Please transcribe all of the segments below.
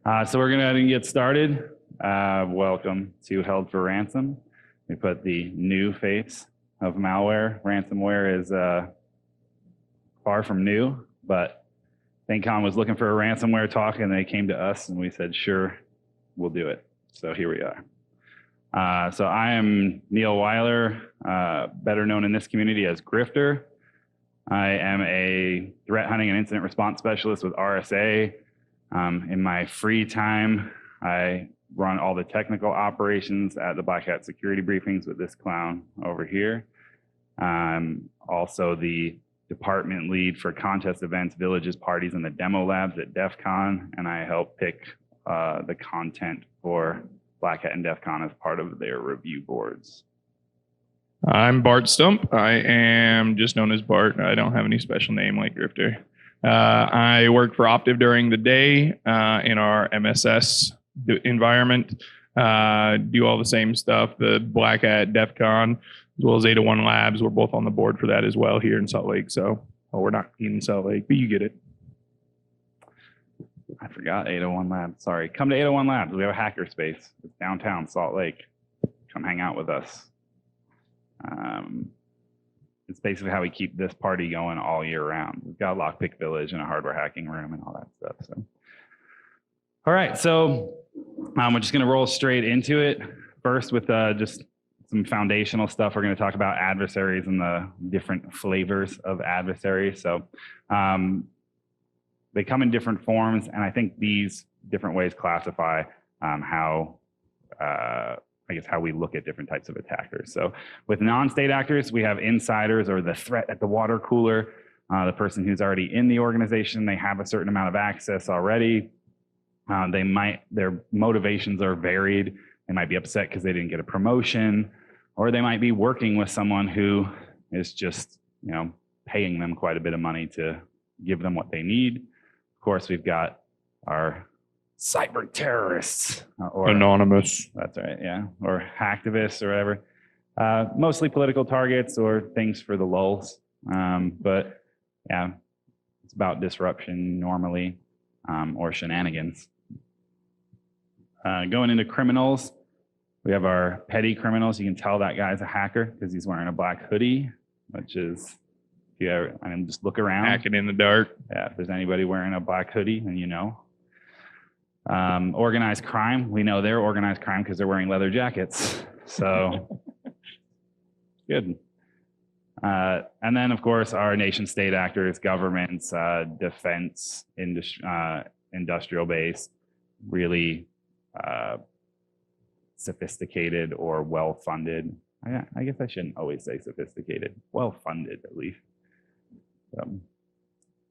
So we're going to get started. Welcome to Held for Ransom. We put the new face of malware. Ransomware is far from new, but SAINTCON was looking for a ransomware talk, and they came to us, and we said, sure, we'll do it. So here we are. So I am Neil Wyler, better known in this community as Grifter. I am a threat hunting and incident response specialist with RSA. In my free time, I run all the technical operations at the Black Hat security briefings with this clown over here. I'm also the department lead for contest events, villages, parties, and the demo labs at DEF CON, and I help pick the content for Black Hat and DEF CON as part of their review boards. I'm Bart Stump. I am just known as Bart. I don't have any special name like Grifter. I work for Optiv during the day in our MSS environment. Do all the same stuff, the Black Hat, DEF CON, as well as 801 Labs. We're both on the board for that as well here in Salt Lake. So, well, we're not in Salt Lake, but you get it. I forgot 801 Labs. Sorry. Come to 801 Labs. We have a hacker space. It's downtown Salt Lake. Come hang out with us. It's basically how we keep this party going all year round. We've got a lockpick village and a hardware hacking room and all that stuff. So, all right, so we're just going to roll straight into it. First, with just some foundational stuff, we're going to talk about adversaries and the different flavors of adversaries. So, they come in different forms, and I think these different ways classify how we look at different types of attackers. So with non-state actors, we have insiders, or the threat at the water cooler, the person who's already in the organization. They have a certain amount of access already. Their motivations are varied. They might be upset because they didn't get a promotion, or they might be working with someone who is just, paying them quite a bit of money to give them what they need. Of course, we've got our cyber terrorists, or anonymous. That's right, yeah, or hacktivists or whatever. Mostly political targets or things for the lulz. But yeah, it's about disruption normally, or shenanigans. Going into criminals, we have our petty criminals. You can tell that guy's a hacker because he's wearing a black hoodie, which is, just look around. Hacking in the dark. Yeah, if there's anybody wearing a black hoodie, then you know. Organized crime, we know they're organized crime because they're wearing leather jackets. So good. And then, of course, our nation state actors, governments, defense, industrial base, really sophisticated or well-funded. I guess I shouldn't always say sophisticated, well-funded at least.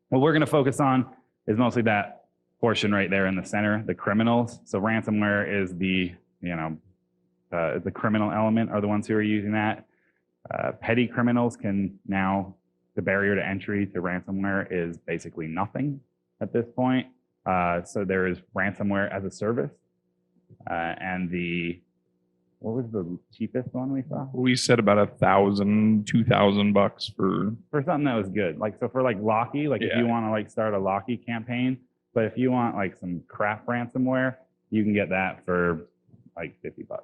What we're going to focus on is mostly that portion right there in the center, the criminals. So ransomware is the criminal element, are the ones who are using that. Petty criminals can now, the barrier to entry to ransomware is basically nothing at this point. So there is ransomware as a service. And what was the cheapest one we saw? We said about $1,000, $2,000 for something that was good. So for Locky, if you want to start a Locky campaign. But if you want some crap ransomware, you can get that for $50.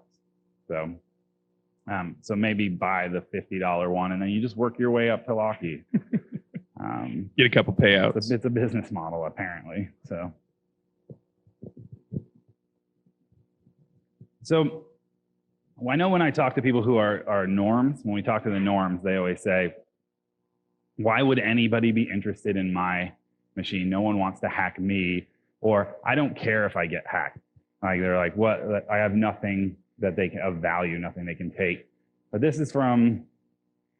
So maybe buy the $50 one, and then you just work your way up to Locky. Get a couple payouts. It's a business model apparently. So I know when I talk to people who are norms, when we talk to the norms, they always say, "Why would anybody be interested in my machine? No one wants to hack me," or "I don't care if I get hacked." They're like, "What? I have nothing that they can of value, nothing they can take." But this is from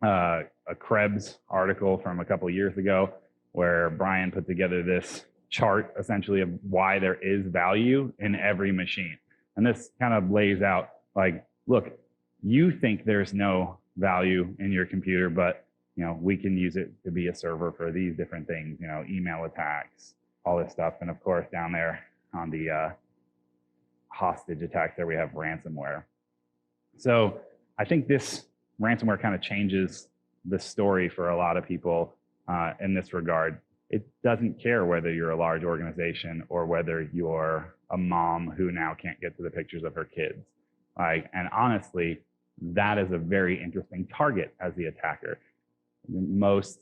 a Krebs article from a couple of years ago, where Brian put together this chart essentially of why there is value in every machine. And this kind of lays out look, you think there's no value in your computer, but we can use it to be a server for these different things, email attacks, all this stuff. And of course, down there on the hostage attacks there, we have ransomware. So I think this ransomware kind of changes the story for a lot of people in this regard. it doesn't care whether you're a large organization or whether you're a mom who now can't get to the pictures of her kids. Like, and honestly, that is a very interesting target as the attacker. Most,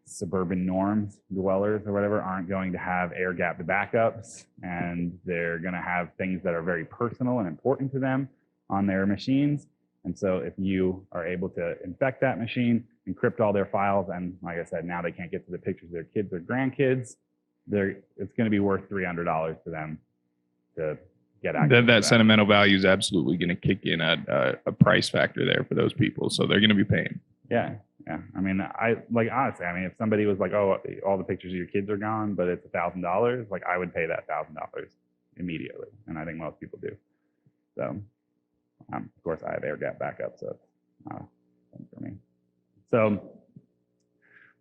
suburban norms dwellers or whatever aren't going to have air-gapped backups, and they're going to have things that are very personal and important to them on their machines. And so if you are able to infect that machine, encrypt all their files, and like I said, now they can't get to the pictures of their kids or grandkids, it's going to be worth $300 to them to get access to that sentimental value is absolutely going to kick in a price factor there for those people. So they're going to be paying. Yeah. I mean, honestly, if somebody was like, oh, all the pictures of your kids are gone, but it's $1,000, like I would pay that $1,000 immediately. And I think most people do. So, of course, I have air-gap backup, so it's not a thing for me. So,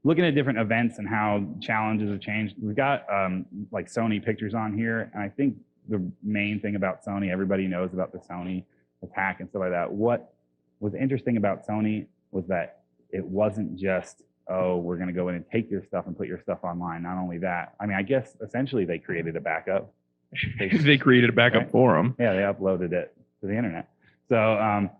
looking at different events and how challenges have changed, we've got like Sony pictures on here. And I think the main thing about Sony, everybody knows about the Sony attack and stuff like that. What was interesting about Sony was that it wasn't just, oh, we're going to go in and take your stuff and put your stuff online. Not only that, I guess essentially they created a backup. They created a backup right? For them. Yeah, they uploaded it to the internet. So,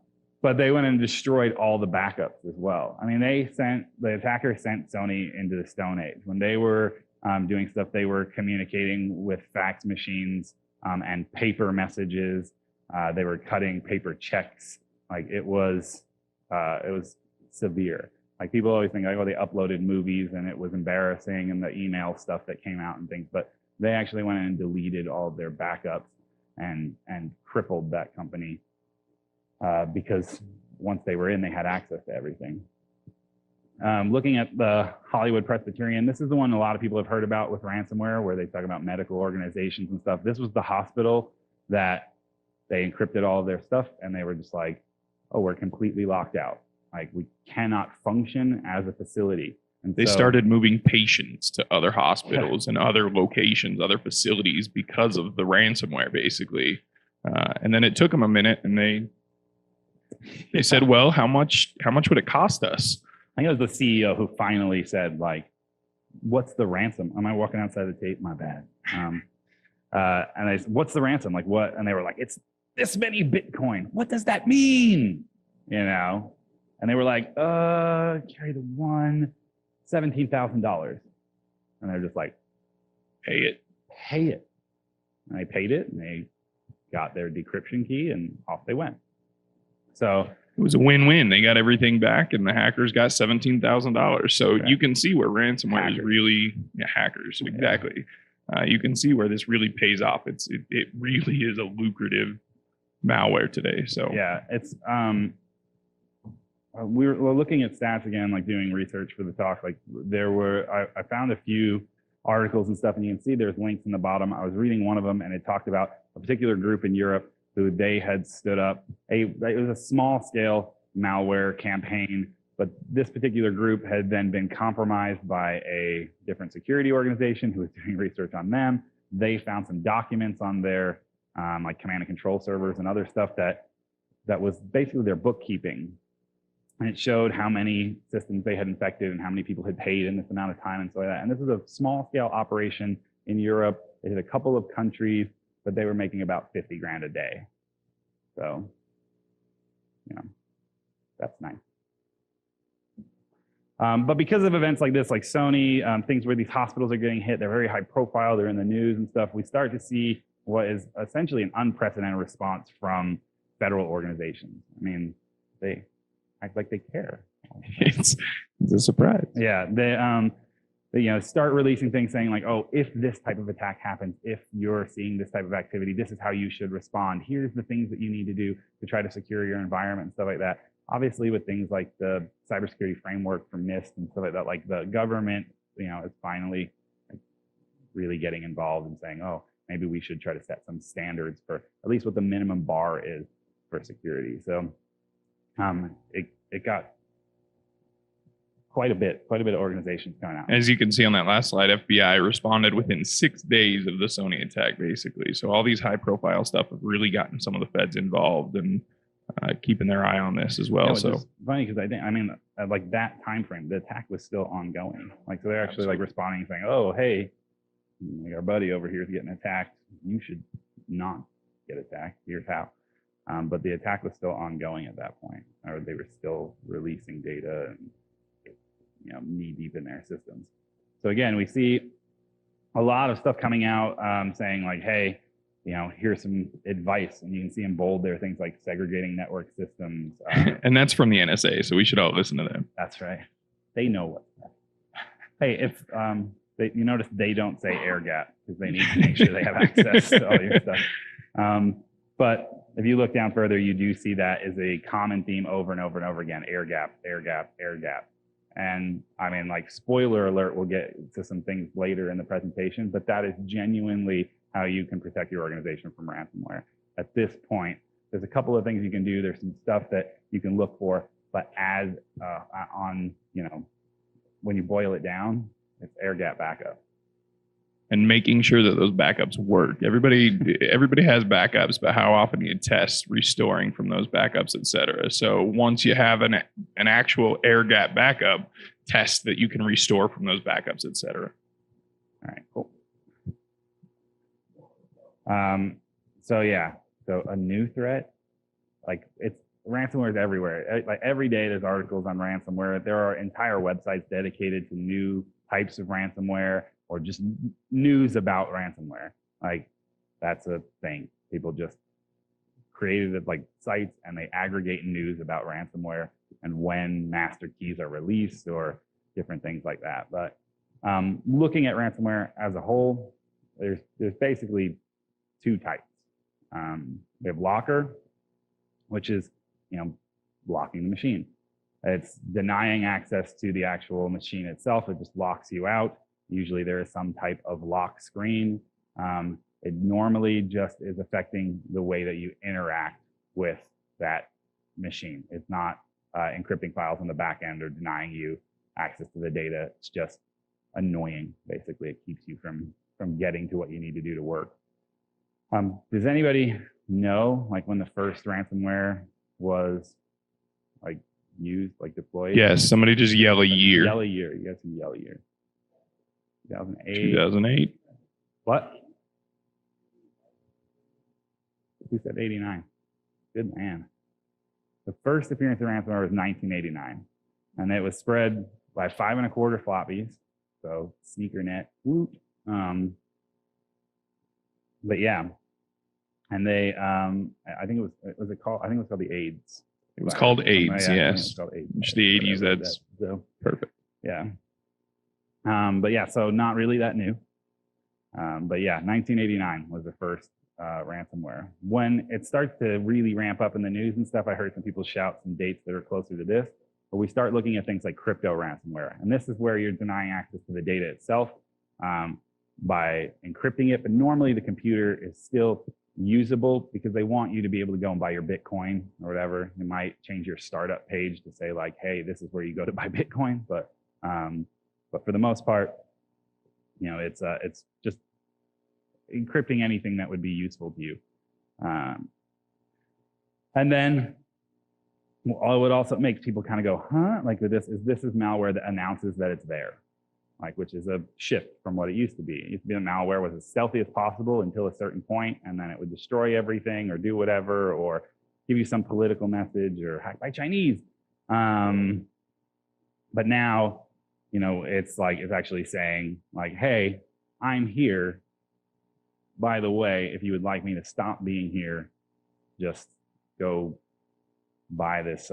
but they went and destroyed all the backups as well. The attacker sent Sony into the Stone Age. When they were doing stuff, they were communicating with fax machines and paper messages. They were cutting paper checks. Like it was severe. Like people always think like, oh, they uploaded movies and it was embarrassing and the email stuff that came out and things, but they actually went in and deleted all of their backups and crippled that company because once they were in, they had access to everything. Looking at the Hollywood Presbyterian, this is the one a lot of people have heard about with ransomware, where they talk about medical organizations and stuff. This was the hospital that they encrypted all of their stuff and they were just like, oh, we're completely locked out. Like we cannot function as a facility. And they started moving patients to other hospitals and other locations, other facilities because of the ransomware, basically. And then it took them a minute, and they said, "Well, how much would it cost us?" I think it was the CEO who finally said, "Like, what's the ransom?" Am I walking outside the tape? My bad. And I said, "What's the ransom? Like what?" And they were like, "It's this many Bitcoin." What does that mean? And they were like, carry the one, $17,000. And they're just like, pay it. And they paid it and they got their decryption key and off they went. So it was a win-win. They got everything back and the hackers got $17,000. So right. You can see where ransomware is really hackers. Yeah. Exactly. You can see where this really pays off. It really is a lucrative malware today. So yeah, it's, we're looking at stats again, like doing research for the talk. Like I found a few articles and stuff, and you can see there's links in the bottom. I was reading one of them, and it talked about a particular group in Europe who they had stood up. It was a small scale malware campaign, but this particular group had then been compromised by a different security organization who was doing research on them. They found some documents on their like command and control servers and other stuff that was basically their bookkeeping. And it showed how many systems they had infected and how many people had paid in this amount of time and so like that. And this is a small scale operation in Europe. It hit a couple of countries, but they were making about 50 grand a day. So, that's nice. But because of events like this, like Sony, things where these hospitals are getting hit, they're very high profile, they're in the news and stuff, we start to see what is essentially an unprecedented response from federal organizations. They act like they care. It's a surprise. Yeah, they start releasing things saying like, oh, if this type of attack happens, if you're seeing this type of activity, this is how you should respond. Here's the things that you need to do to try to secure your environment and stuff like that. Obviously, with things like the cybersecurity framework for NIST and stuff like that, like the government, is finally really getting involved and saying, oh, maybe we should try to set some standards for at least what the minimum bar is for security. So it got quite a bit of organizations coming out. As you can see on that last slide, FBI responded within 6 days of the Sony attack, basically. So all these high profile stuff have really gotten some of the feds involved and keeping their eye on this as well. So it's funny because I think, at like that time frame, the attack was still ongoing. Like, so they're actually like responding saying, oh, hey, like our buddy over here is getting attacked. You should not get attacked. Here's how. But the attack was still ongoing at that point, or they were still releasing data and, you know, knee deep in their systems. So again, we see a lot of stuff coming out saying like, hey, you know, here's some advice, and you can see in bold there things like segregating network systems. And that's from the NSA, so we should all listen to them. That's right. They know what's that. Hey, if you notice they don't say air gap because they need to make sure they have access to all your stuff. But if you look down further, you do see that is a common theme over and over and over again: air gap, air gap, air gap. And I mean, like, spoiler alert, we'll get to some things later in the presentation, but that is genuinely how you can protect your organization from ransomware. At this point, there's a couple of things you can do. There's some stuff that you can look for, but as you know, when you boil it down, it's air gap backup. And making sure that those backups work. Everybody has backups, but how often do you test restoring from those backups, et cetera? So once you have an actual air gap backup, test that you can restore from those backups, et cetera. All right, cool. So yeah, so a new threat, like, it's ransomware is everywhere. Like, every day there's articles on ransomware. There are entire websites dedicated to new types of ransomware or just news about ransomware. Like, that's a thing. People just created like sites and they aggregate news about ransomware and when master keys are released or different things like that. But looking at ransomware as a whole, there's basically two types. We have locker, which is, you know, blocking the machine. It's denying access to the actual machine itself. It just locks you out. Usually there is some type of lock screen. It normally just is affecting the way that you interact with that machine. It's not encrypting files on the back end or denying you access to the data. It's just annoying, basically. It keeps you from getting to what you need to do to work. Does anybody know, like, when the first ransomware was like used, like deployed? Yes, somebody just yell a year. Yell a year. You guys can yell a year. 2008. 2008. What? Who said 89? Good man. The first appearance of ransomware was 1989, and it was spread by 5 1/4 floppies. So sneaker net. Whoop. But yeah, and they, I think it was called the AIDS. It was called AIDS, Yeah, yes. it was called AIDS. Which the 80s, that's so perfect. yeah. But yeah, so not really that new. But yeah, 1989 was the first ransomware. When it starts to really ramp up in the news and stuff, I heard some people shout some dates that are closer to this. But we start looking at things like crypto ransomware. And this is where you're denying access to the data itself by encrypting it. But normally the computer is still usable because they want you to be able to go and buy your Bitcoin or whatever. They might change your startup page to say like, hey, this is where you go to buy Bitcoin. But for the most part, you know, it's just encrypting anything that would be useful to you. And then it would also make people kind of go, huh? Like, this is malware that announces that it's there, like, which is a shift from what it used to be. It used to be that malware was as stealthy as possible until a certain point, and then it would destroy everything or do whatever, or give you some political message or hack by Chinese. But now, you know, it's actually saying like, hey, I'm here. By the way, if you would like me to stop being here, just go buy this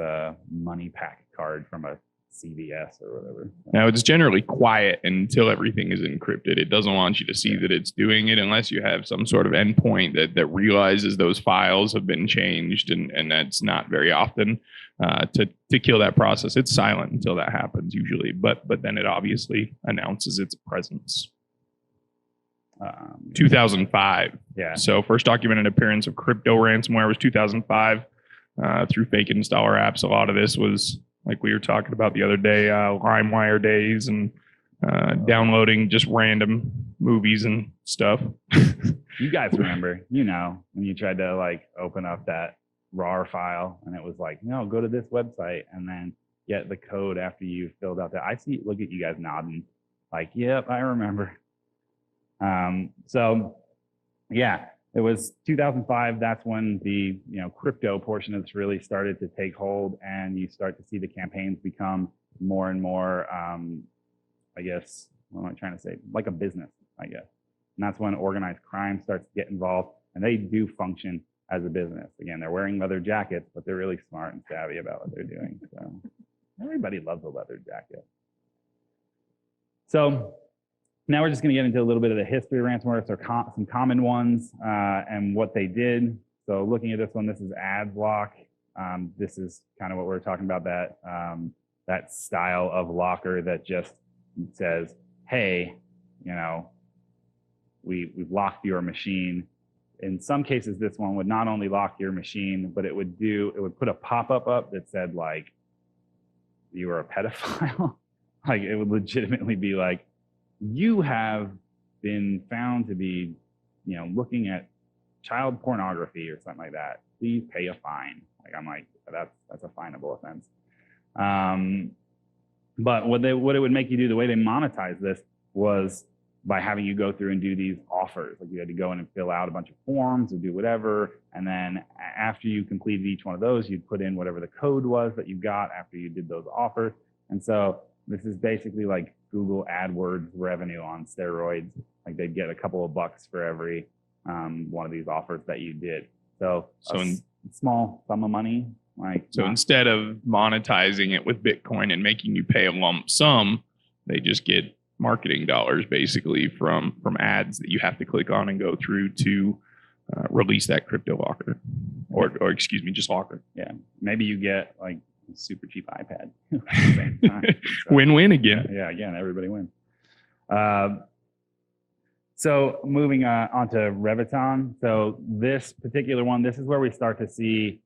money pack card from a CVS or whatever. Now, it's generally quiet until everything is encrypted. It doesn't want you to see that it's doing it unless you have some sort of endpoint that realizes those files have been changed, and that's not very often to kill that process. It's silent until that happens usually, but then it obviously announces its presence. 2005. Yeah. So first documented appearance of crypto ransomware was 2005 through fake installer apps. A lot of this was, like we were talking about the other day, LimeWire days and downloading just random movies and stuff. You guys remember, you know, when you tried to like open up that RAR file and it was like, no, go to this website, and then get the code after you filled out that. Look at you guys nodding, like, yep, I remember. So yeah, it was 2005. That's when the crypto portion of this really started to take hold, and you start to see the campaigns become more and more, I guess, what am I trying to say? Like a business, I guess. And that's when organized crime starts to get involved, and they do function as a business. Again, they're wearing leather jackets, but they're really smart and savvy about what they're doing. So everybody loves a leather jacket. So now we're just going to get into a little bit of the history of ransomware, so some common ones and what they did. So looking at this one, this is ads lock. This is kind of what we're talking about, that style of locker that just says, hey, we've locked your machine. In some cases, this one would not only lock your machine, but it would put a pop-up up that said, like, you are a pedophile. Like, it would legitimately be like, you have been found to be, looking at child pornography or something like that. Please pay a fine. Like, I'm like, that's a finable offense. But what it would make you do, the way they monetize this was by having you go through and do these offers. Like, you had to go in and fill out a bunch of forms or do whatever. And then after you completed each one of those, you'd put in whatever the code was that you got after you did those offers. And so this is basically like Google AdWords revenue on steroids. Like, they'd get a couple of bucks for every one of these offers that you did. So small sum of money. Instead of monetizing it with Bitcoin and making you pay a lump sum, they just get marketing dollars basically from ads that you have to click on and go through to release that crypto locker, or excuse me, just locker. Yeah, maybe you get like a super cheap iPad at the same time. So, win-win again. Yeah, again, everybody wins. So moving on to Reviton. So this particular one, this is where we start to see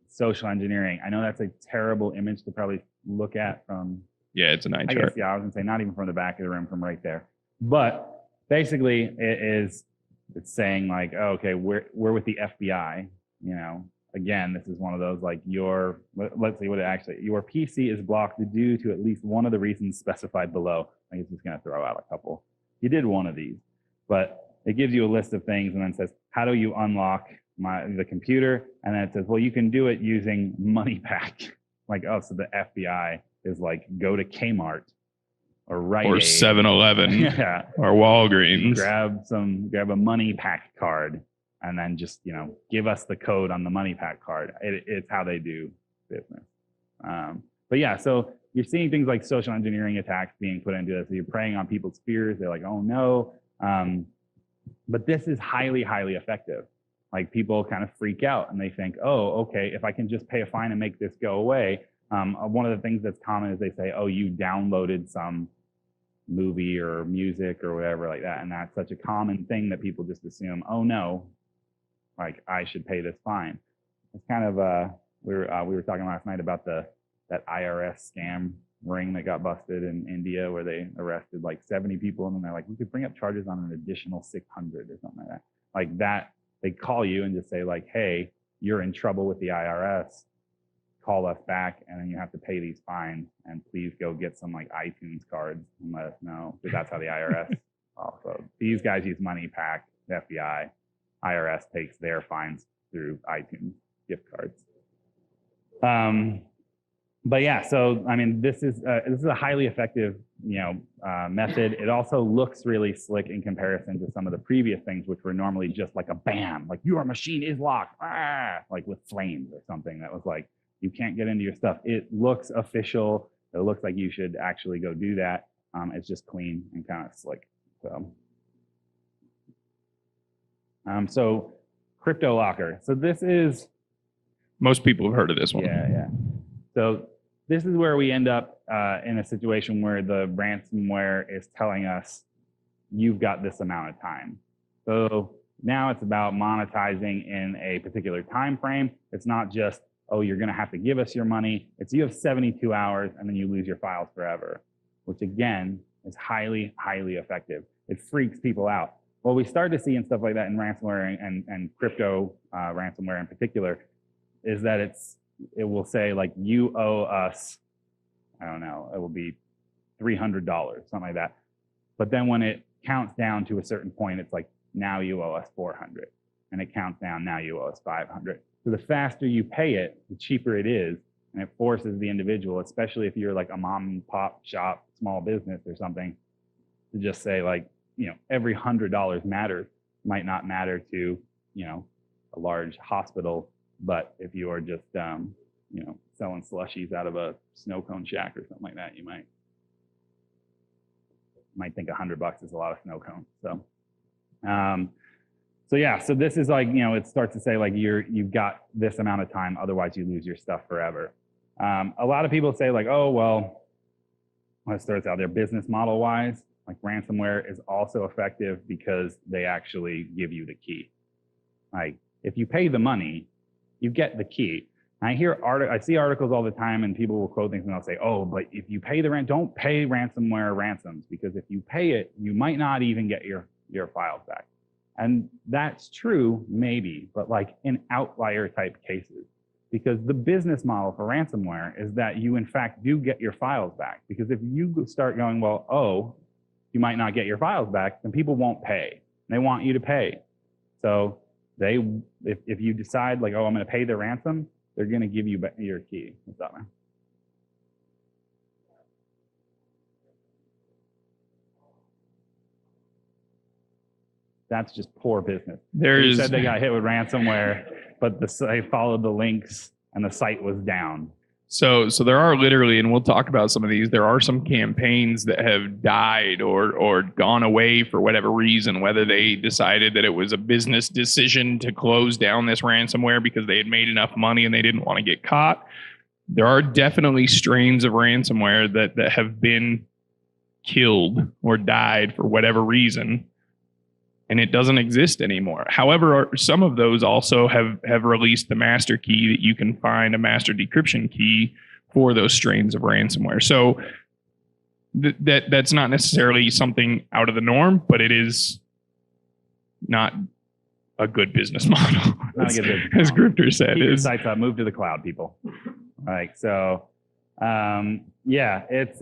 social engineering. I know that's a terrible image to probably look at from. Yeah, it's a nice I chart. guess, yeah, I was gonna say not even from the back of the room, from right there. But basically, it's saying like, oh, okay, we're with the FBI. Again, this is one of those like let's see what it actually. Your PC is blocked due to at least one of the reasons specified below. I guess it's gonna throw out a couple. You did one of these, but it gives you a list of things and then says, how do you unlock the computer? And then it says, well, you can do it using MoneyPack. Like, oh, so the FBI is like, go to Kmart or Rite Aid. Or 7-Eleven. Yeah. Or Walgreens. Grab a MoneyPack card and then just, give us the code on the MoneyPack card. It's how they do business. But yeah, so you're seeing things like social engineering attacks being put into this. So you're preying on people's fears. They're like, oh no. But this is highly, highly effective. Like, people kind of freak out and they think, oh, okay, if I can just pay a fine and make this go away. One of the things that's common is they say, oh, you downloaded some movie or music or whatever like that. And that's such a common thing that people just assume, oh no, like I should pay this fine. It's kind of, we were talking last night about that IRS scam ring that got busted in India, where they arrested like 70 people. And then they're like, we could bring up charges on an additional 600 or something like that. Like that, they call you and just say like, hey, you're in trouble with the IRS. Call us back, and then you have to pay these fines, and please go get some like iTunes cards and let us know, because that's how the IRS also. These guys use MoneyPack, the FBI. IRS takes their fines through iTunes gift cards. But yeah, so I mean, this is a highly effective method. It also looks really slick in comparison to some of the previous things, which were normally just like a bam, like your machine is locked, like with flames or something that was like, you can't get into your stuff. It looks official. It looks like you should actually go do that. It's just clean and kind of slick. So Crypto Locker. So this is. Most people have heard of this one. Yeah. So this is where we end up in a situation where the ransomware is telling us you've got this amount of time. So now it's about monetizing in a particular time frame. It's not just, oh, you're going to have to give us your money. It's you have 72 hours and then you lose your files forever, which again is highly, highly effective. It freaks people out. What we start to see and stuff like that in ransomware and crypto ransomware in particular is that it will say like, you owe us I don't know, it will be $300, something like that. But then when it counts down to a certain point, it's like, now you owe us 400. And it counts down, now you owe us 500. So the faster you pay it, the cheaper it is. And it forces the individual, especially if you're like a mom and pop shop, small business or something, to just say like, every $100 matters. Might not matter to, a large hospital, but if you are just, selling slushies out of a snow cone shack or something like that, you might think $100 is a lot of snow cones. So this is like, it starts to say like you've got this amount of time, otherwise you lose your stuff forever. A lot of people say like, oh, well, let's start out there business model wise, like ransomware is also effective because they actually give you the key. Like if you pay the money, you get the key. And I see articles all the time and people will quote things and they'll say, oh, but if you pay don't pay ransomware ransoms, because if you pay it, you might not even get your files back. And that's true, maybe, but like in outlier type cases, because the business model for ransomware is that you in fact do get your files back. Because if you start going, well, oh, you might not get your files back, then people won't pay. They want you to pay. So if you decide like, oh, I'm going to pay the ransom, they're going to give you your key. What's up, man? That's just poor business. They said they got hit with ransomware, but they followed the links and the site was down. So there are literally, and we'll talk about some of these, there are some campaigns that have died or gone away for whatever reason, whether they decided that it was a business decision to close down this ransomware because they had made enough money and they didn't want to get caught. There are definitely strains of ransomware that have been killed or died for whatever reason, and it doesn't exist anymore. However, some of those also have released the master key that you can find a master decryption key for those strains of ransomware. So that's not necessarily something out of the norm, but it is not a good business model, as Grifter said. Keep your sites up, move to the cloud, people. Like, so, it's,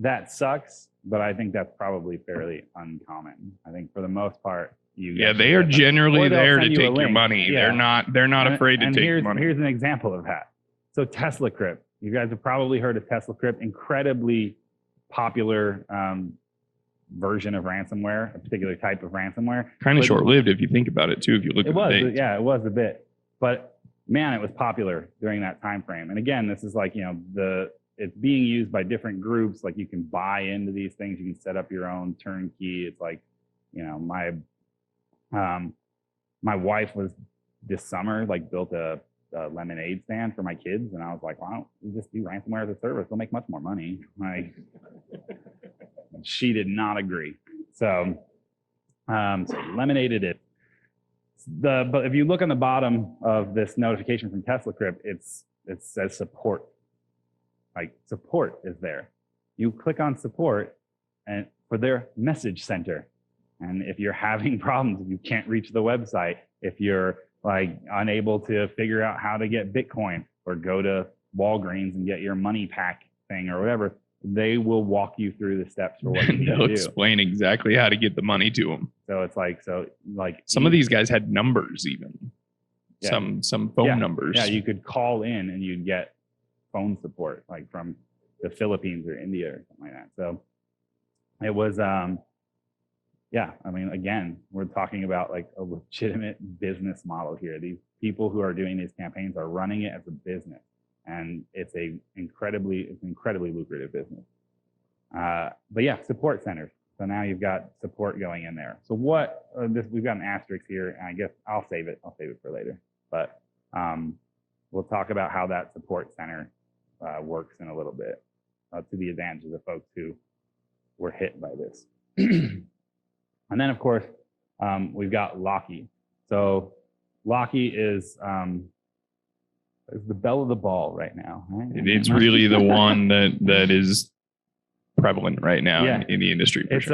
that sucks. But I think that's probably fairly uncommon. I think for the most part, they are generally there to take your money. Yeah. They're not afraid to take your money. Here's an example of that. So Tesla Crypt. You guys have probably heard of Tesla Crypt. Incredibly popular version of ransomware, a particular type of ransomware. Kind of short-lived if you think about it too. If you look at the dates. Yeah, it was a bit. But man, it was popular during that time frame. And again, this is like it's being used by different groups. Like you can buy into these things. You can set up your own turnkey. It's like, my wife was this summer, like built a lemonade stand for my kids. And I was like, why don't you just do ransomware as a service? They'll make much more money. Like, she did not agree. So lemonade it. But if you look on the bottom of this notification from Tesla Crypt, it says support. Like support is there. You click on support and for their message center. And if you're having problems, if you can't reach the website, if you're like unable to figure out how to get Bitcoin or go to Walgreens and get your money pack thing or whatever, they will walk you through the steps for what you need to do. They'll explain exactly how to get the money to them. So it's like, some of these guys had numbers even. Yeah. Some phone numbers. Yeah, you could call in and you'd get phone support, like from the Philippines or India or something like that. So it was, again, we're talking about like a legitimate business model here. These people who are doing these campaigns are running it as a business, and it's incredibly lucrative business. Support centers. So now you've got support going in there. So we've got an asterisk here, and I guess I'll save it for later. But we'll talk about how that support center works in a little bit to the advantage of the folks who were hit by this. And then, of course, we've got Locky. So Locky is the belle of the ball right now. Right? It's really the one that is prevalent right now in the industry. It's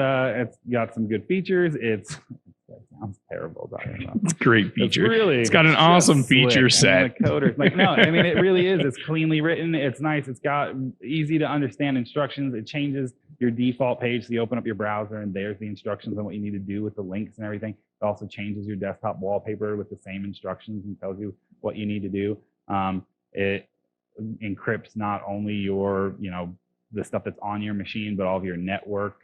got some good features. That sounds terrible, It's a great feature. Really, It's got an awesome just feature slick. And set. then the coders, like, no, I mean, it really is. It's cleanly written. It's nice. It's got easy to understand instructions. It changes your default page. So you open up your browser and there's the instructions on what you need to do with the links and everything. It also changes your desktop wallpaper with the same instructions and tells you what you need to do. It encrypts not only your, the stuff that's on your machine, but all of your network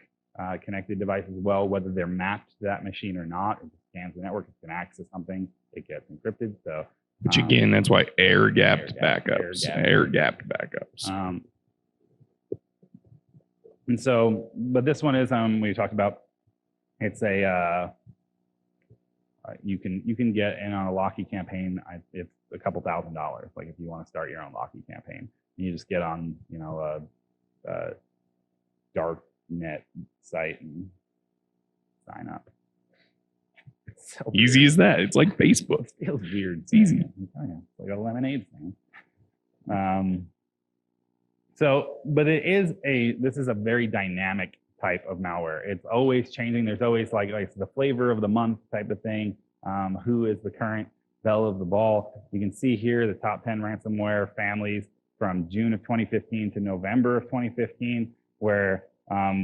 connected devices as well, whether they're mapped to that machine or not. It scans the network, it can access something, it gets encrypted. So, which again, that's why air-gapped backups. And so, but this one is we talked about. It's a you can get in on a Locky campaign. It's a couple $1,000s. Like if you want to start your own Locky campaign, you just get on a dark net site and sign up. It's so easy as that. It's like Facebook. It feels weird. It's easy. It's like a lemonade thing. But this is a very dynamic type of malware. It's always changing. There's always like the flavor of the month type of thing. Who is the current belle of the ball? You can see here the top 10 ransomware families from June of 2015 to November of 2015, where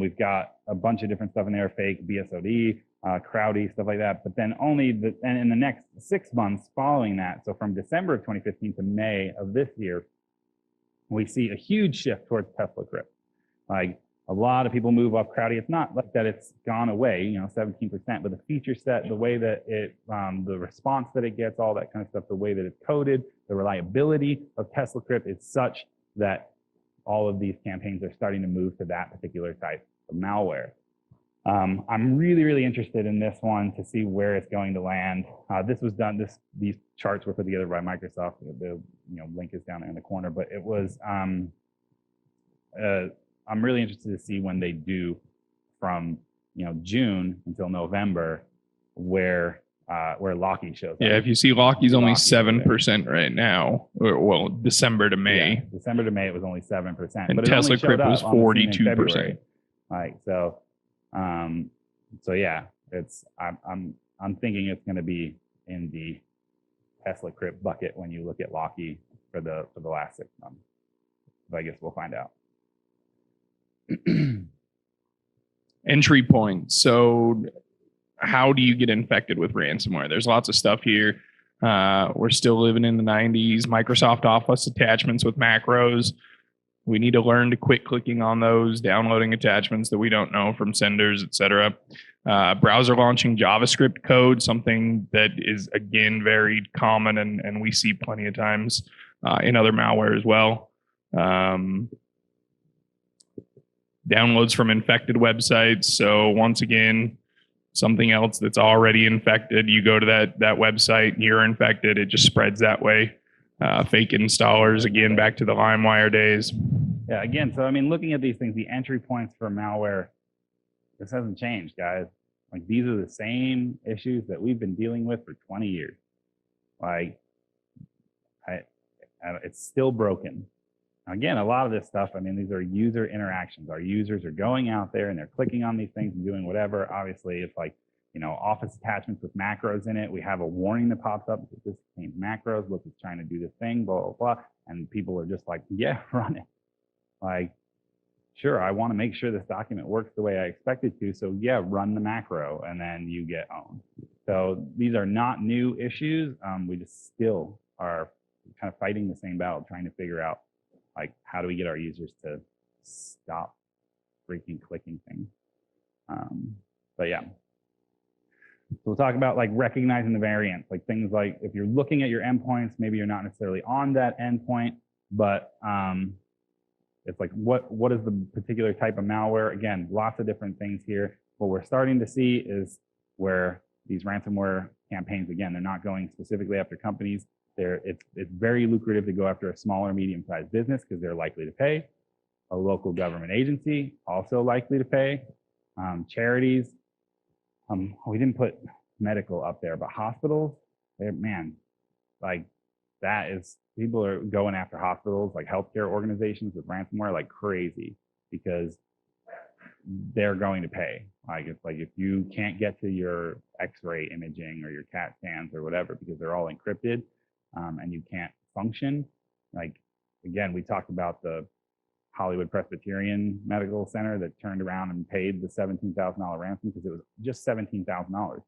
we've got a bunch of different stuff in there, fake BSOD, Crowdy, stuff like that. But then and in the next 6 months following that, so from December of 2015 to May of this year, we see a huge shift towards TeslaCrypt. Like a lot of people move off Crowdy. It's not like that it's gone away, 17%, but the feature set, the way that it, the response that it gets, all that kind of stuff, the way that it's coded, the reliability of TeslaCrypt is such that all of these campaigns are starting to move to that particular type of malware. I'm really, really interested in this one to see where it's going to land. This was done, these charts were put together by Microsoft. The link is down there in the corner, but it was, I'm really interested to see when they do from, June until November where Locky shows up. Yeah, if you see Locky's only 7% right now, well, December to May. Yeah, December to May, it was only 7%. And but TeslaCrypt was 42%. Like, so yeah, I'm thinking it's going to be in the TeslaCrypt bucket when you look at Locky for the last 6 months. But I guess we'll find out. Entry points. So how do you get infected with ransomware? There's lots of stuff here. We're still living in the 90s. Microsoft Office attachments with macros. We need to learn to quit clicking on those, downloading attachments that we don't know from senders, etc. Browser launching JavaScript code, something that is, again, very common and we see plenty of times in other malware as well. Downloads from infected websites. So once again, something else that's already infected, you go to that website, you're infected, it just spreads that way. Fake installers, again, back to the LimeWire days. Yeah, again, so I mean, looking at these things, the entry points for malware, this hasn't changed, guys. Like, these are the same issues that we've been dealing with for 20 years. Like, it's still broken. Again, a lot of this stuff, I mean, these are user interactions. Our users are going out there and they're clicking on these things and doing whatever. Obviously, it's like, Office attachments with macros in it. We have a warning that pops up that this contains macros. Look, it's trying to do this thing, blah, blah, blah. And people are just like, yeah, run it. Like, sure, I want to make sure this document works the way I expect it to. So yeah, run the macro and then you get owned. So these are not new issues. We just still are kind of fighting the same battle, trying to figure out, like, how do we get our users to stop freaking clicking things? But yeah. So we'll talk about like recognizing the variants, like things like if you're looking at your endpoints, maybe you're not necessarily on that endpoint, but it's like what is the particular type of malware? Again, lots of different things here. What we're starting to see is where these ransomware campaigns, again, they're not going specifically after companies. It's very lucrative to go after a small or medium-sized business because they're likely to pay. A local government agency, also likely to pay. Charities. We didn't put medical up there, but hospitals, man, like that is, people are going after hospitals, like healthcare organizations with ransomware like crazy because they're going to pay. Like it's like if you can't get to your X-ray imaging or your CAT scans or whatever because they're all encrypted, and you can't function. Like again, we talked about the Hollywood Presbyterian Medical Center that turned around and paid the $17,000 ransom because it was just $17,000.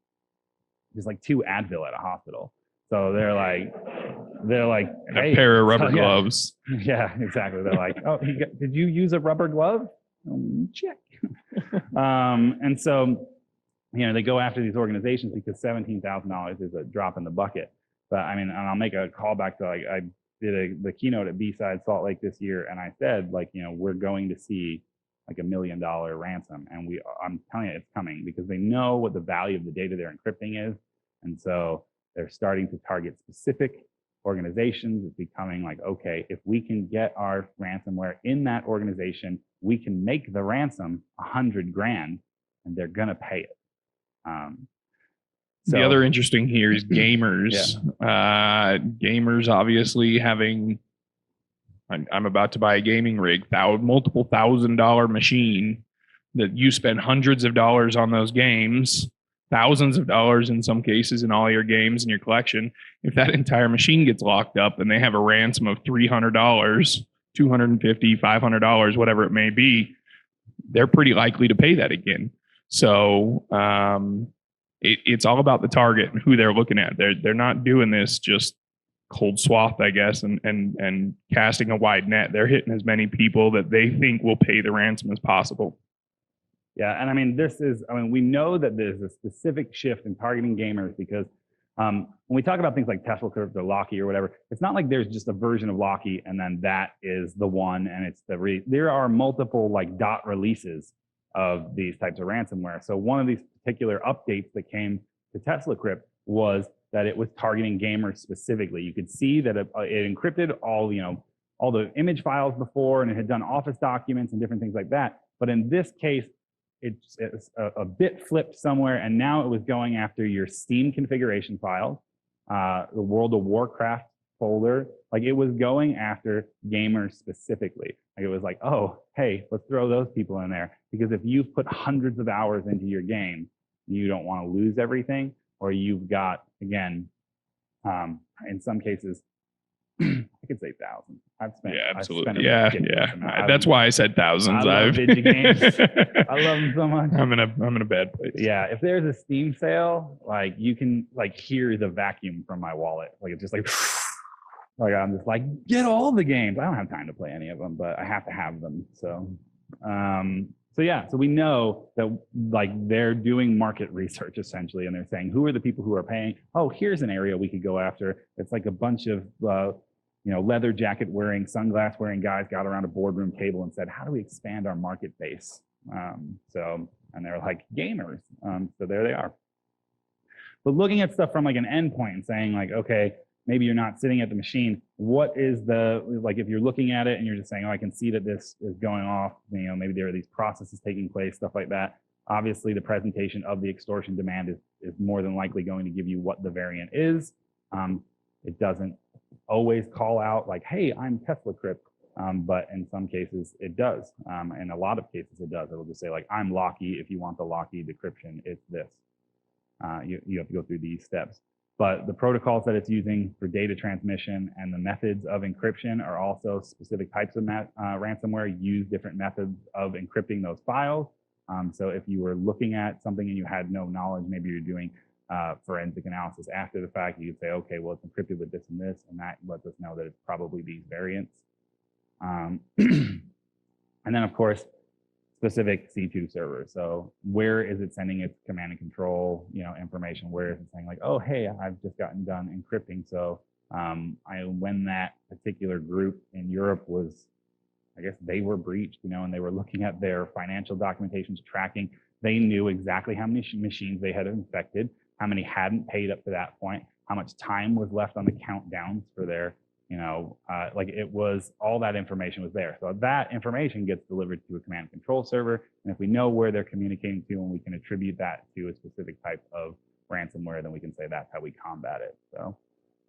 Just like 2 Advil at a hospital. So they're like, hey, a pair of rubber gloves. Yeah, exactly. They're like, oh, did you use a rubber glove? Check. And so, they go after these organizations because $17,000 is a drop in the bucket. But I mean, and I'll make a callback to like I did the keynote at B-Side Salt Lake this year, and I said like, we're going to see like $1 million ransom, and I'm telling you, it's coming because they know what the value of the data they're encrypting is, and so they're starting to target specific organizations. It's becoming like, okay, if we can get our ransomware in that organization, we can make the ransom $100,000, and they're gonna pay it. The other interesting here is gamers. Gamers obviously having. I'm about to buy a gaming rig, multiple $1,000 machine that you spend hundreds of dollars on those games, thousands of dollars in some cases in all your games in your collection. If that entire machine gets locked up and they have a ransom of $300, $250, $500, whatever it may be, they're pretty likely to pay that again. So it's all about the target and who they're looking at. They're not doing this just cold swath, I guess, and casting a wide net. They're hitting as many people that they think will pay the ransom as possible. Yeah, and I mean, we know that there's a specific shift in targeting gamers because when we talk about things like TeslaCrypt or Locky or whatever, it's not like there's just a version of Locky and then that is the one and it's there are multiple like dot releases of these types of ransomware. So one of these particular updates that came to TeslaCrypt was that it was targeting gamers specifically. You could see that it encrypted all the image files before, and it had done Office documents and different things like that. But in this case, it's a bit flipped somewhere, and now it was going after your Steam configuration files, the World of Warcraft folder. Like it was going after gamers specifically. Like it was like, oh, hey, let's throw those people in there because if you've put hundreds of hours into your game, you don't want to lose everything. Or you've got, again, in some cases, I could say thousands. I've spent. Yeah, absolutely. I've Yeah. That's why I said thousands. I love video games. I love them so much. I'm in a bad place. Yeah, if there's a Steam sale, like you can like hear the vacuum from my wallet. Like it's just like I'm just like, get all the games. I don't have time to play any of them, but I have to have them. So so we know that like they're doing market research essentially, and they're saying, who are the people who are paying? Oh, here's an area we could go after. It's like a bunch of leather jacket wearing, sunglass wearing guys got around a boardroom table and said, how do we expand our market base? And they're like gamers. So there they are. But looking at stuff from like an endpoint and saying like, okay, maybe you're not sitting at the machine. What is if you're looking at it and you're just saying, oh, I can see that this is going off, maybe there are these processes taking place, stuff like that. Obviously, the presentation of the extortion demand is more than likely going to give you what the variant is. It doesn't always call out like, hey, I'm TeslaCrypt, but in some cases it does. In a lot of cases it does. It'll just say like, I'm Locky. If you want the Locky decryption, it's this. You have to go through these steps. But the protocols that it's using for data transmission and the methods of encryption are also specific types of ransomware use different methods of encrypting those files. So if you were looking at something and you had no knowledge, maybe you're doing forensic analysis after the fact, you could say, okay, well, it's encrypted with this, and that lets us know that it's probably these variants. And then, of course, specific C2 server. So where is it sending its command and control, information? Where is it saying like, oh, hey, I've just gotten done encrypting. So when that particular group in Europe was, I guess they were breached, and they were looking at their financial documentations tracking, they knew exactly how many machines they had infected, how many hadn't paid up to that point, how much time was left on the countdowns for their it was all that information was there. So that information gets delivered to a command and control server. And if we know where they're communicating to and we can attribute that to a specific type of ransomware, then we can say that's how we combat it. So,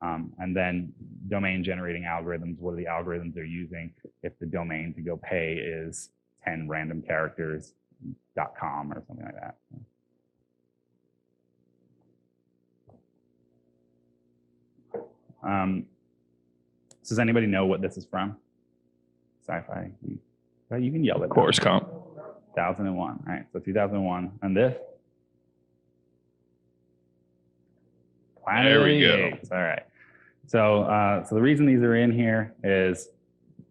and then domain generating algorithms, what are the algorithms they're using? If the domain to go pay is 10 random characters, .com or something like that. So does anybody know what this is from? Sci-fi. You can yell it. Course comp. 2001. All right, so 2001. And this? Planet There of we the go. Apes. All right. So the reason these are in here is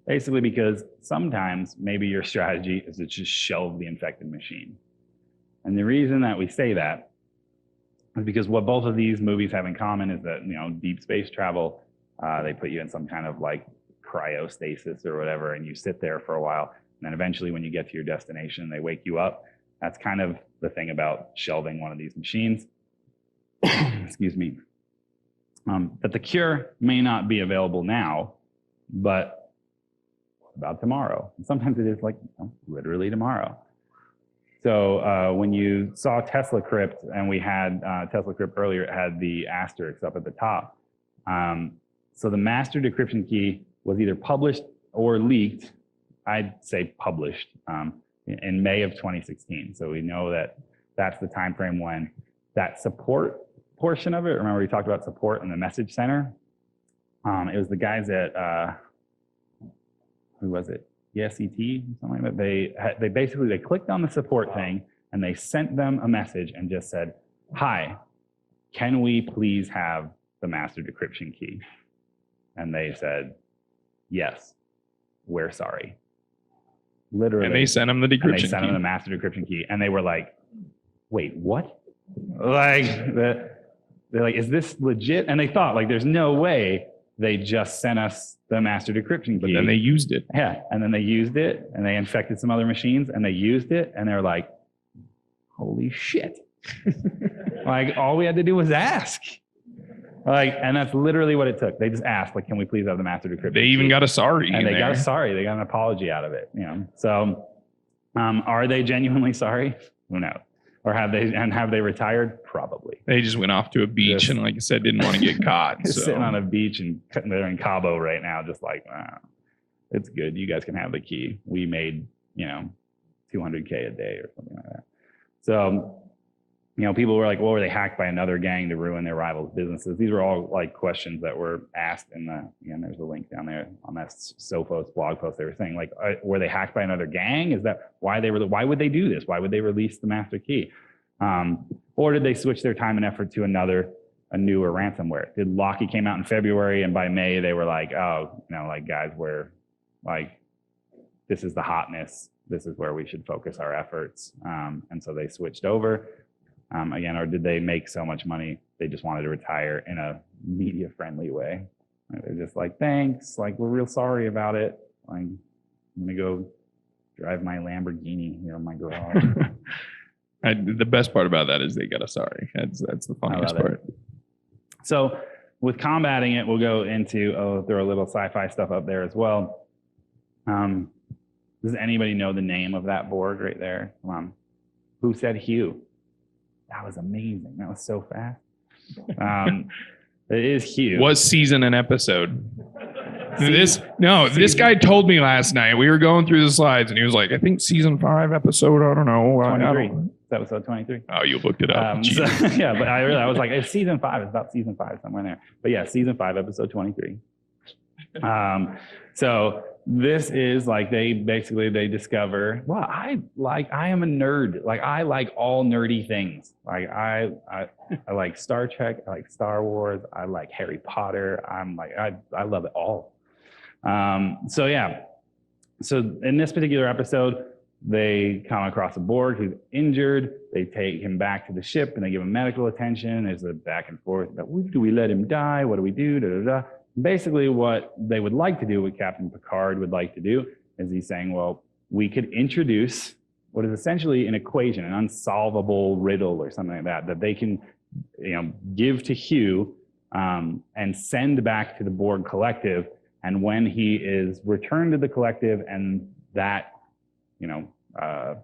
basically because sometimes maybe your strategy is to just shelve the infected machine. And the reason that we say that is because what both of these movies have in common is that, deep space travel, they put you in some kind of like cryostasis or whatever, and you sit there for a while. And then eventually when you get to your destination, they wake you up. That's kind of the thing about shelving one of these machines. Excuse me. That the cure may not be available now, but about tomorrow. And sometimes it is like literally tomorrow. So when you saw Tesla Crypt, and we had Tesla Crypt earlier, it had the asterisk up at the top. So the master decryption key was either published or leaked. I'd say published in May of 2016. So we know that that's the time frame when that support portion of it. Remember we talked about support in the message center? It was the guys at who was it? ESET, something like that. They basically clicked on the support thing and they sent them a message and just said, "Hi, can we please have the master decryption key?" And they said, "Yes, we're sorry." Literally. And they sent them the decryption and they sent key. them the master decryption key, and they were like, "Wait, what?" Like they're like, "Is this legit?" And they thought, like, "There's no way they just sent us the master decryption key." But then they used it. Yeah, and then they used it, and they infected some other machines, and they used it, and they're like, "Holy shit!" Like all we had to do was ask. Like, and that's literally what it took. They just asked, like, "Can we please have the master decryption?" They even got a sorry. And they got a sorry. They got an apology out of it. So, are they genuinely sorry? Who knows? Or have they retired? Probably. They just went off to a beach and, like I said, didn't want to get caught. So. Sitting on a beach, and they're in Cabo right now, just like, it's good. You guys can have the key. We made, $200K a day or something like that. So, people were like, well, were they hacked by another gang to ruin their rivals' businesses? These were all like questions that were asked again, there's a link down there on that Sophos blog post. They were saying, like, were they hacked by another gang? Is that why why would they do this? Why would they release the master key? Or did they switch their time and effort to a newer ransomware? Did Locky came out in February, and by May they were like, oh, like, guys, we're like, this is the hotness. This is where we should focus our efforts. And so they switched over. Again, or did they make so much money they just wanted to retire in a media-friendly way? They're just like, thanks, like, we're real sorry about it. Like, I'm gonna go drive my Lamborghini here in my garage. The best part about that is they got a sorry. That's the funniest part. So with combating it, we'll go into, throw a little sci-fi stuff up there as well. Does anybody know the name of that board right there? Come on. Who said Hugh? That was amazing. That was so fast. It is Hugh. Was season an episode? This guy told me last night. We were going through the slides, and he was like, "I think season 5 episode. I don't know. 23. Episode 23. Oh, you looked it up. Yeah, but I was like, it's season 5. It's about season 5 somewhere in there. But yeah, season 5, episode 23. So this is like they discover, well, I am a nerd. Like, I like all nerdy things. Like I like Star Trek, I like Star Wars, I like Harry Potter. I'm like, I love it all. So yeah. So in this particular episode, they come across a Borg who's injured. They take him back to the ship and they give him medical attention. There's a back and forth about, do we let him die? What do we do? Da, da, da. Basically, what they would like to do, what Captain Picard would like to do, is he's saying, well, we could introduce what is essentially an equation, an unsolvable riddle or something like that, that they can, give to Hugh and send back to the Borg collective. And when he is returned to the collective and that,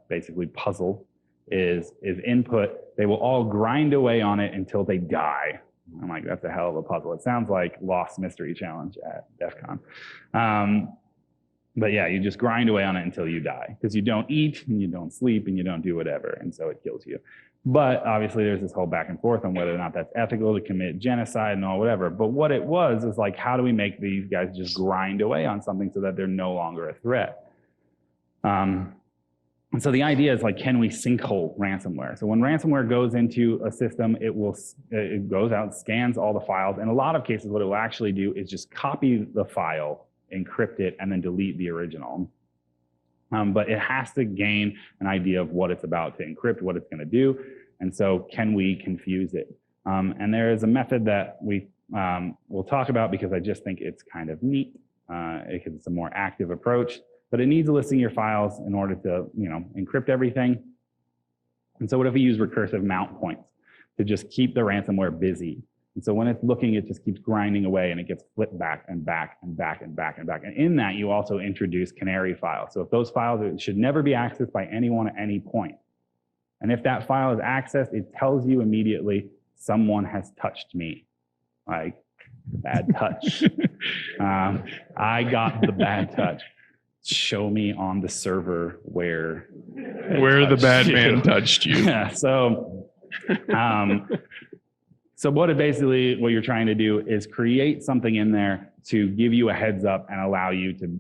basically puzzle is input, they will all grind away on it until they die. I'm like, that's a hell of a puzzle. It sounds like Lost Mystery Challenge at DEF CON. But yeah, you just grind away on it until you die, because you don't eat and you don't sleep and you don't do whatever. And so it kills you. But obviously there's this whole back and forth on whether or not that's ethical to commit genocide and all whatever. But what it was is like, how do we make these guys just grind away on something so that they're no longer a threat? And so the idea is like, can we sinkhole ransomware? So when ransomware goes into a system, it goes out, scans all the files. In a lot of cases, what it will actually do is just copy the file, encrypt it, and then delete the original. But it has to gain an idea of what it's about to encrypt, what it's going to do. And so can we confuse it? And there is a method that we'll talk about, because I just think it's kind of neat. It's a more active approach, but it needs a listing of your files in order to encrypt everything. And so what if we use recursive mount points to just keep the ransomware busy? And so when it's looking, it just keeps grinding away, and it gets flipped back and back and back and back and back. And in that, you also introduce canary files. So if those files should never be accessed by anyone at any point. And if that file is accessed, it tells you immediately, someone has touched me. Like, bad touch. I got the bad touch. Show me on the server where the bad man touched you. Yeah, so what you're trying to do is create something in there to give you a heads up and allow you to,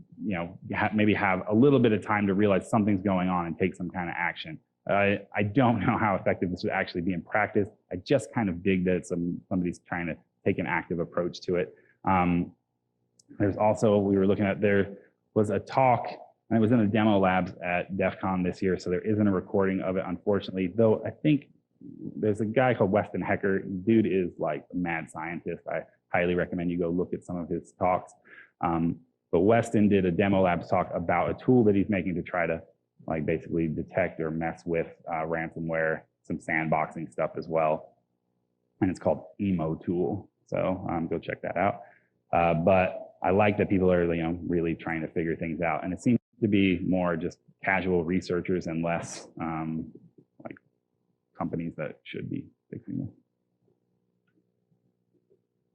maybe have a little bit of time to realize something's going on and take some kind of action. I don't know how effective this would actually be in practice. I just kind of dig that somebody's trying to take an active approach to it. There's also, we were looking at, there was a talk, and it was in the demo labs at DEF CON this year, so there isn't a recording of it, unfortunately, though I think there's a guy called Weston Hecker. Dude is like a mad scientist. I highly recommend you go look at some of his talks. But Weston did a demo labs talk about a tool that he's making to try to like basically detect or mess with ransomware, some sandboxing stuff as well. And it's called Emo Tool. So go check that out. But I like that people are really trying to figure things out. And it seems to be more just casual researchers and less like companies that should be fixing this.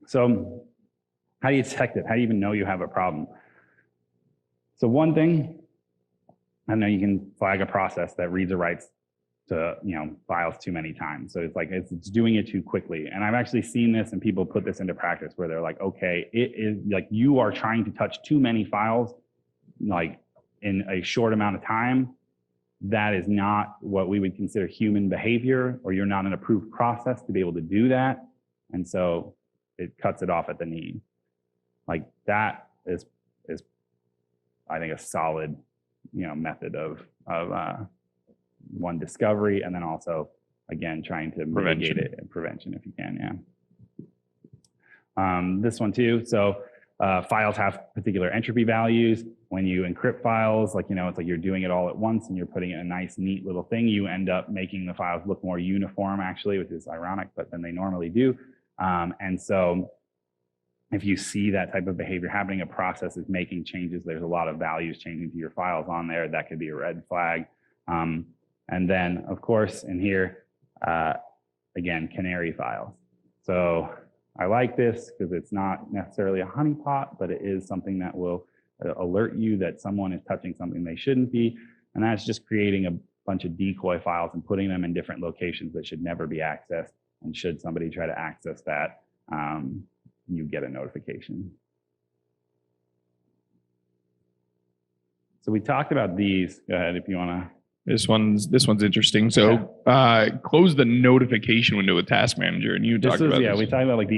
So how do you detect it? How do you even know you have a problem? So one thing, I know you can flag a process that reads or writes to files too many times. So it's like it's doing it too quickly. And I've actually seen this, and people put this into practice where they're like, okay, it is like you are trying to touch too many files like in a short amount of time. That is not what we would consider human behavior, or you're not an approved process to be able to do that. And so it cuts it off at the knee. Like that is I think a solid method of one, discovery, and then also again trying to mitigate it and prevention if you can. This one too. So files have particular entropy values. When you encrypt files, it's like you're doing it all at once and you're putting it in a nice, neat little thing. You end up making the files look more uniform, actually, which is ironic, but then they normally do. And so if you see that type of behavior happening, a process is making changes, there's a lot of values changing to your files on there, that could be a red flag. And then, of course, in here, again, canary files. So I like this because it's not necessarily a honeypot, but it is something that will alert you that someone is touching something they shouldn't be. And that's just creating a bunch of decoy files and putting them in different locations that should never be accessed. And should somebody try to access that, you get a notification. So we talked about these. Go ahead if you want to. This one's interesting. So close the notification window with Task Manager, and you talked about we talked about like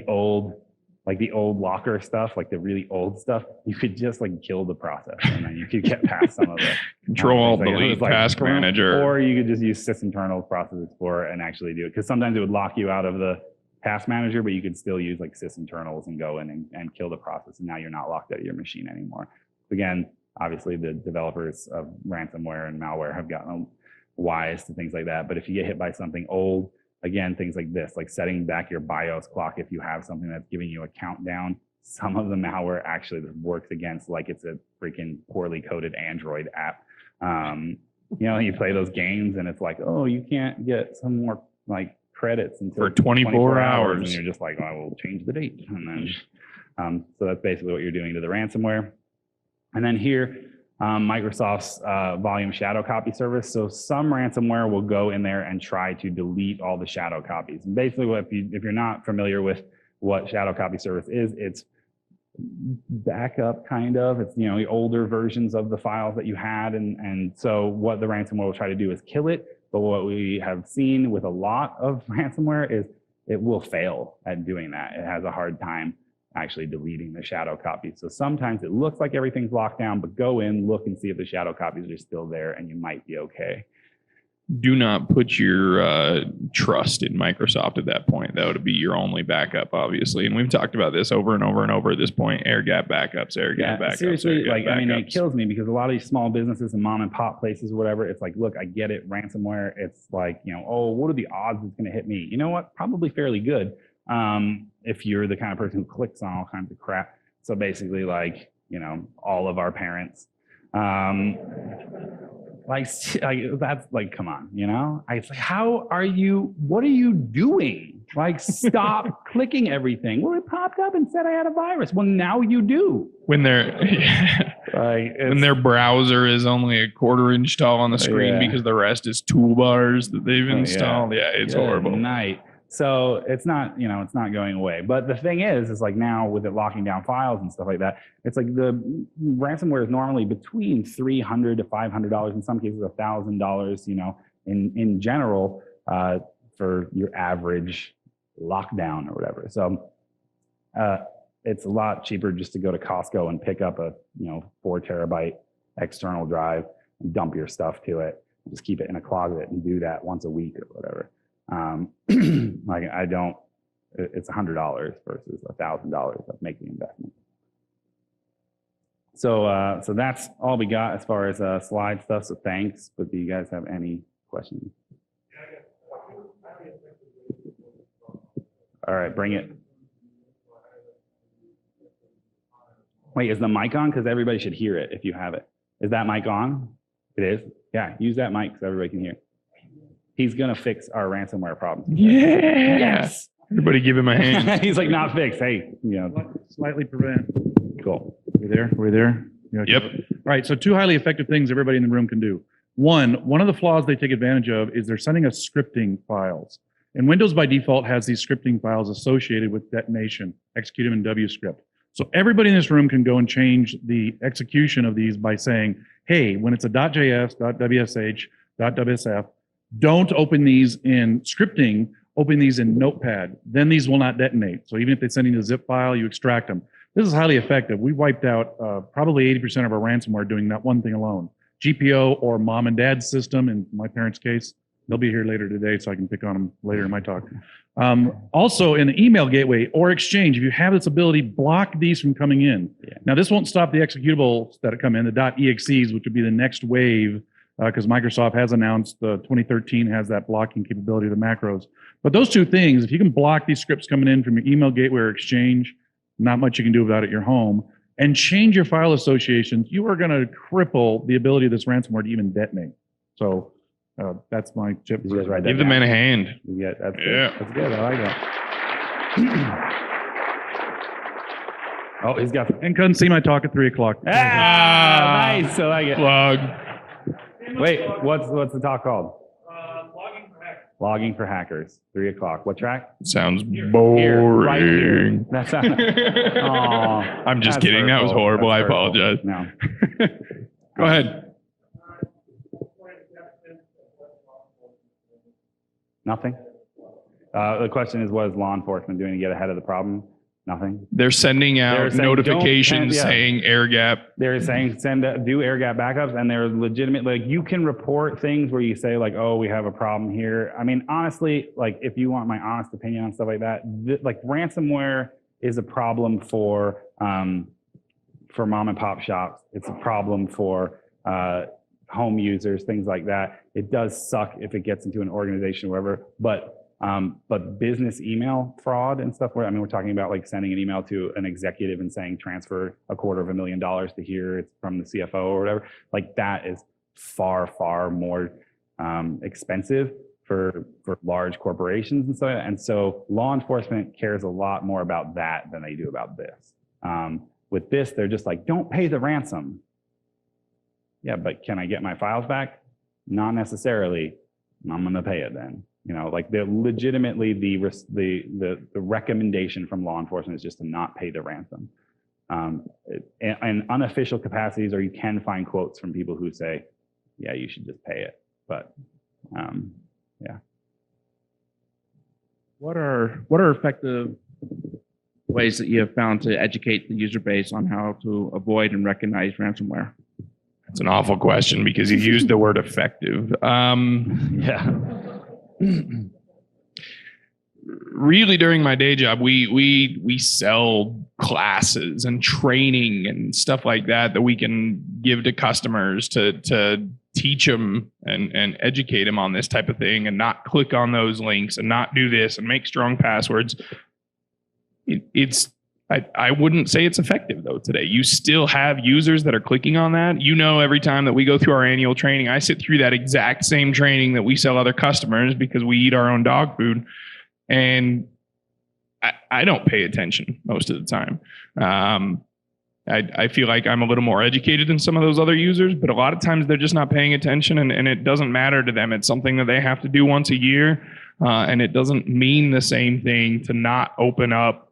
the old locker stuff, like the really old stuff. You could just like kill the process, and then you could get past some of the Control delete Task Manager, or you could just use sysinternals Process Explorer and actually do it. Because sometimes it would lock you out of the Task Manager, but you could still use like sysinternals and go in and kill the process, and now you're not locked out of your machine anymore. Again, obviously the developers of ransomware and malware have gotten wise to things like that. But if you get hit by something old, again, things like this, like setting back your BIOS clock, if you have something that's giving you a countdown, some of the malware actually works against like it's a freaking poorly coded Android app. You play those games and it's like, oh, you can't get some more like credits until for 24 hours. And you're just like, oh, I will change the date. And then, so that's basically what you're doing to the ransomware. And then here, Microsoft's volume shadow copy service. So some ransomware will go in there and try to delete all the shadow copies. And basically, if you're not familiar with what shadow copy service is, it's backup kind of. It's the older versions of the files that you had, and so what the ransomware will try to do is kill it. But what we have seen with a lot of ransomware is it will fail at doing that. It has a hard time actually deleting the shadow copies. So sometimes it looks like everything's locked down, but go in, look and see if the shadow copies are still there, and you might be okay. Do not put your trust in Microsoft at that point. That would be your only backup, obviously. And we've talked about this over and over and over at this point. Air gap backups, air gap backups. Seriously, it kills me because a lot of these small businesses and mom and pop places or whatever, it's like, look, I get it, ransomware. It's like, oh, what are the odds it's going to hit me? You know what? Probably fairly good. If you're the kind of person who clicks on all kinds of crap. So basically, all of our parents, that's like, come on, it's like, what are you doing? Like, stop clicking everything. Well, it popped up and said I had a virus. Well, now you do. When their browser is only a quarter-inch tall on the screen because the rest is toolbars that they've installed. It's horrible. Night. So it's not, it's not going away. But the thing is like now with it locking down files and stuff like that, it's like the ransomware is normally between $300 to $500, in some cases $1,000, in general, for your average lockdown or whatever. So it's a lot cheaper just to go to Costco and pick up a 4 terabyte external drive and dump your stuff to it. Just keep it in a closet and do that once a week or whatever. It's $100 versus $1,000 of making investment. So that's all we got as far as slide stuff. So thanks. But do you guys have any questions? All right, bring it. Wait, is the mic on? Because everybody should hear it if you have it. Is that mic on? It is? Yeah, use that mic so everybody can hear. He's going to fix our ransomware problem. Yeah. Yes. Everybody give him a hand. He's like, not fixed. Hey, Slightly prevent. Cool. We there? Yep. All right. So 2 highly effective things everybody in the room can do. One of the flaws they take advantage of is they're sending us scripting files. And Windows by default has these scripting files associated with detonation. Execute them in WScript. So everybody in this room can go and change the execution of these by saying, hey, when it's a .js, .wsh, .wsf, don't open these in scripting, open these in Notepad. Then these will not detonate. So even if they send you a zip file, you extract them. This is highly effective. We wiped out probably 80% of our ransomware doing that one thing alone. GPO or mom and dad's system, in my parents' case. They'll be here later today, so I can pick on them later in my talk. Also, in the email gateway or Exchange, if you have this ability, block these from coming in. Yeah. Now, this won't stop the executables that come in, the .exes, which would be the next wave, because Microsoft has announced 2013 has that blocking capability of the macros. But those 2 things, if you can block these scripts coming in from your email gateway or Exchange, not much you can do about it at your home, and change your file associations, you are going to cripple the ability of this ransomware to even detonate. So that's my tip. You guys write that Give the man a hand. Yeah, that's good. That's good. I like that. Oh, he's got. And come see my talk at 3 o'clock. Nice. I like it. Plug. Wait, what's the talk called? Logging for hackers. Logging for hackers. 3 o'clock. What track? Sounds boring. Here, right here. That's not. I'm just kidding. That was horrible. I apologize. No. Go ahead. Nothing. The question is, what is law enforcement doing to get ahead of the problem? Nothing. They're sending out notifications saying air gap. They're saying do air gap backups, and they're legitimate. Like, you can report things where you say like, oh, we have a problem here. I mean, honestly, like, if you want my honest opinion on stuff like that, like, ransomware is a problem for mom and pop shops. It's a problem for home users, things like that. It does suck if it gets into an organization or whatever, but business email fraud and stuff, where, I mean, we're talking about like sending an email to an executive and saying transfer $250,000 to here, it's from the CFO or whatever. Like, that is far, far more expensive for large corporations and so on. And so law enforcement cares a lot more about that than they do about this. With this, they're just like, don't pay the ransom. Yeah, but can I get my files back? Not necessarily. I'm going to pay it then. You know, like they're legitimately the recommendation from law enforcement is just to not pay the ransom. And unofficial capacities, or you can find quotes from people who say, yeah, you should just pay it. But yeah. What are effective ways that you have found to educate the user base on how to avoid and recognize ransomware? It's an awful question because you used the word effective. Yeah. Really, during my day job, we sell classes and training and stuff like that we can give to customers to teach them and educate them on this type of thing, and not click on those links and not do this and make strong passwords. I wouldn't say it's effective though today. You still have users that are clicking on that. You know, every time that we go through our annual training, I sit through that exact same training that we sell other customers because we eat our own dog food. And I don't pay attention most of the time. I feel like I'm a little more educated than some of those other users, but a lot of times they're just not paying attention, and it doesn't matter to them. It's something that they have to do once a year, and it doesn't mean the same thing to not open up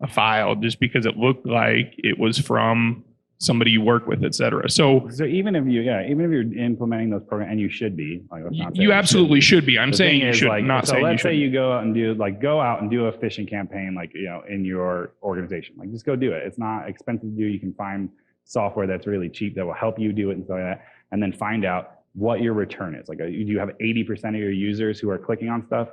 a file just because it looked like it was from somebody you work with, et cetera. So even if you're implementing those programs, and you should be, like, let's not say you absolutely should be. I'm The saying thing you is, should, like, not so saying you let's say should. you go out and do a phishing campaign, like, you know, in your organization. Like, just go do it. It's not expensive to do. You can find software that's really cheap that will help you do it and stuff like that, and then find out what your return is. Like, you have 80% of your users who are clicking on stuff.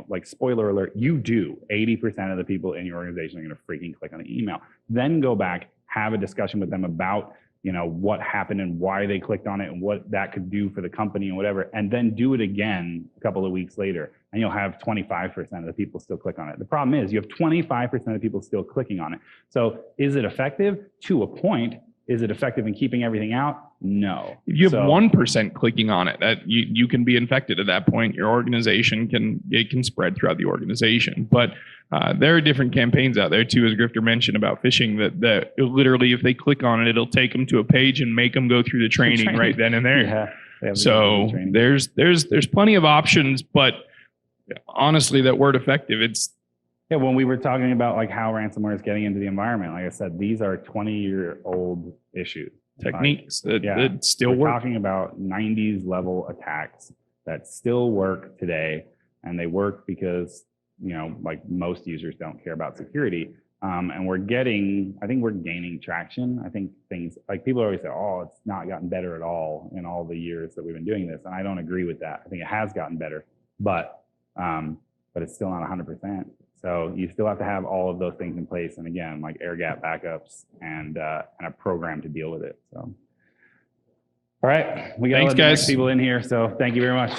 Like, spoiler alert, you do. 80% of the people in your organization are going to freaking click on the email. Then go back, have a discussion with them about, you know, what happened and why they clicked on it and what that could do for the company and whatever, and then do it again a couple of weeks later, and you'll have 25% of the people still click on it. The problem is you have 25% of the people still clicking on it. So is it effective? To a point. Is it effective in keeping everything out? No. If you have 1% clicking on it, that you can be infected at that point. Your organization can spread throughout the organization. But there are different campaigns out there too, as Grifter mentioned about phishing, that literally if they click on it, it'll take them to a page and make them go through the training right then and there. Yeah, so there's plenty of options, but honestly, that word effective, yeah, when we were talking about like how ransomware is getting into the environment, like I said, these are 20-year-old issues. Techniques that still we're work. Talking about 90s level attacks that still work today, and they work because, you know, like most users don't care about security. And I think we're gaining traction. I think things like people always say, oh, it's not gotten better at all in all the years that we've been doing this. And I don't agree with that. I think it has gotten better, but it's still not 100%. So you still have to have all of those things in place. And again, like air gap backups and a program to deal with it. So, all right, we got a lot of people in here. So thank you very much.